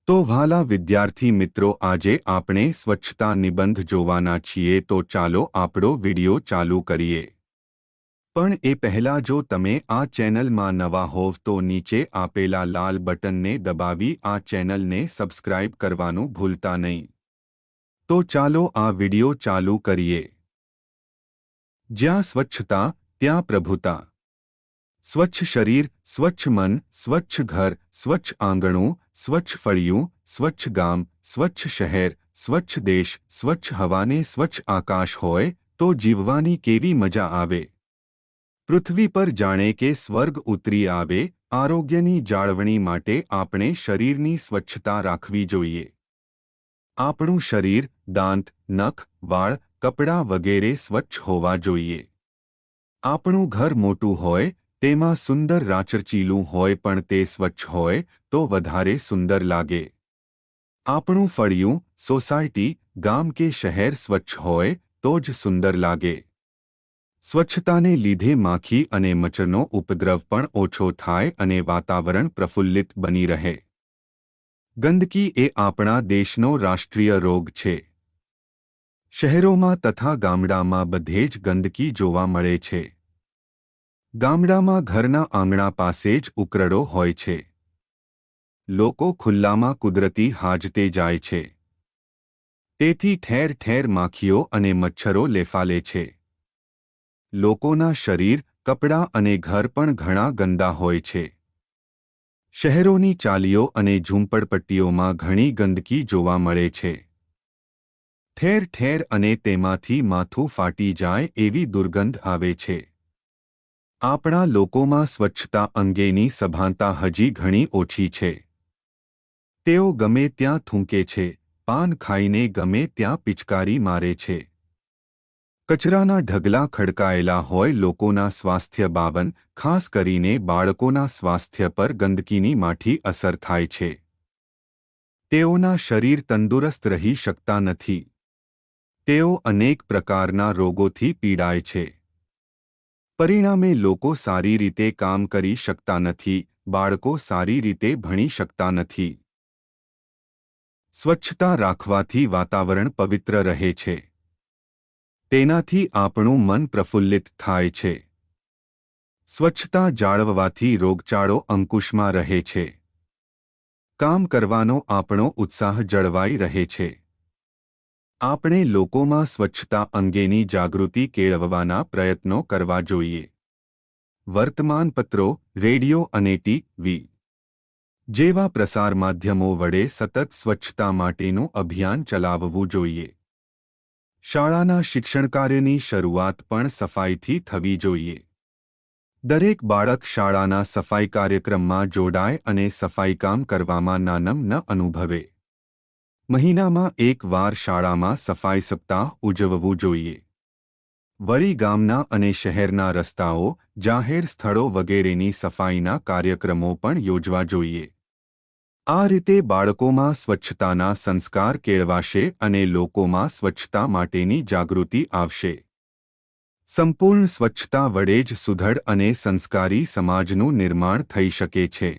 તો વ્હાલા વિદ્યાર્થી મિત્રો, આજે આપણે સ્વચ્છતા નિબંધ જોવાના છીએ, તો ચાલો આપણો વિડિયો ચાલુ કરીએ। પણ એ પહેલા જો તમે આ ચેનલમાં નવા હોવ તો નીચે આપેલા લાલ બટનને દબાવી આ ચેનલને સબસ્ક્રાઇબ કરવાનું ભૂલતા નહીં। તો ચાલો આ વિડિયો ચાલુ કરીએ। જ્યાં સ્વચ્છતા ત્યાં પ્રભુતા। સ્વચ્છ શરીર, સ્વચ્છ મન, સ્વચ્છ ઘર, સ્વચ્છ આંગણું, સ્વચ્છ ફળિયું, સ્વચ્છ ગામ, સ્વચ્છ શહેર, સ્વચ્છ દેશ, સ્વચ્છ હવાને સ્વચ્છ આકાશ હોય તો જીવવાની કેવી મજા આવે। પૃથ્વી પર જાણે કે સ્વર્ગ ઉતરી આવે। આરોગ્યની જાળવણી માટે આપણે શરીરની સ્વચ્છતા રાખવી જોઈએ। આપણું શરીર, દાંત, નખ, વાળ, કપડાં વગેરે સ્વચ્છ હોવા જોઈએ। આપણું ઘર મોટું હોય, તેમાં સુંદર રાચરચીલું હોય પણ તે સ્વચ્છ હોય તો વધારે સુંદર લાગે। આપણું ફળિયું, સોસાયટી, ગામ કે શહેર સ્વચ્છ હોય તો જ સુંદર લાગે। સ્વચ્છતાને લીધે માખી અને મચ્છરનો ઉપદ્રવ પણ ઓછો થાય અને વાતાવરણ પ્રફુલ્લિત બની રહે। ગંદકી એ આપણા દેશનો રાષ્ટ્રીય રોગ છે। શહેરોમાં તથા ગામડામાં બધે જ ગંદકી જોવા મળે છે। ગામડામાં ઘરના આંગણા પાસે જ ઉકરડો હોય છે। લોકો ખુલ્લામાં કુદરતી હાજતે જાય છે। તેથી ઠેર ઠેર માખીઓ અને મચ્છરો લેફાલે છે। લોકોના શરીર, કપડાં અને ઘર પણ ઘણા ગંદા હોય છે। શહેરોની ચાલીઓ અને ઝૂંપડપટ્ટીઓમાં ઘણી ગંદકી જોવા મળે છે। ઠેર ઠેર અને તેમાંથી માથું ફાટી જાય એવી દુર્ગંધ આવે છે। આપણા લોકોમાં સ્વચ્છતા અંગેની સભાનતા હજી ઘણી ઓછી છે। તેઓ ગમે ત્યાં થૂંકે છે, પાન ખાઈને ગમે ત્યાં પિચકારી મારે છે। કચરાના ઢગલા ખડકાયેલા હોય। લોકોના સ્વાસ્થ્ય બાબત, ખાસ કરીને બાળકોના સ્વાસ્થ્ય પર ગંદકીની માઠી અસર થાય છે। તેઓના શરીર તંદુરસ્ત રહી શકતા નથી। તેઓ અનેક પ્રકારના રોગોથી પીડાય છે। પરિણામે લોકો સારી રીતે કામ કરી શકતા નથી, બાળકો સારી રીતે ભણી શકતા નથી। સ્વચ્છતા રાખવાથી વાતાવરણ પવિત્ર રહે છે। તેનાથી આપણું મન પ્રફુલ્લિત થાય છે। સ્વચ્છતા જાળવવાથી રોગચાળો અંકુશમાં રહે છે। કામ કરવાનો આપણો ઉત્સાહ જળવાઈ રહે છે। આપણે લોકોમાં સ્વચ્છતા અંગેની જાગૃતિ કેળવવાના પ્રયત્નો કરવા જોઈએ। વર્તમાનપત્રો, રેડિયો અને ટી.વી. જેવા પ્રસાર માધ્યમો વડે સતત સ્વચ્છતા માટેનું અભિયાન ચલાવવું જોઈએ। શાળાના શિક્ષણકાર્યની શરૂઆત પણ સફાઈથી થવી જોઈએ। દરેક બાળક શાળાના સફાઈ કાર્યક્રમમાં જોડાય અને સફાઈકામ કરવામાં નાનમ ન અનુભવે। મહિનામાં એક વાર શાળામાં સફાઈ સપ્તાહ ઉજવવું જોઈએ। વળી ગામના અને શહેરના રસ્તાઓ, જાહેર સ્થળો વગેરેની સફાઈના કાર્યક્રમો પણ યોજવા જોઈએ। આ રીતે બાળકોમાં સ્વચ્છતાના સંસ્કાર કેળવાશે અને લોકોમાં સ્વચ્છતા માટેની જાગૃતિ આવશે। સંપૂર્ણ સ્વચ્છતા વડે જ સુદૃઢ અને સંસ્કારી સમાજનું નિર્માણ થઈ શકે છે।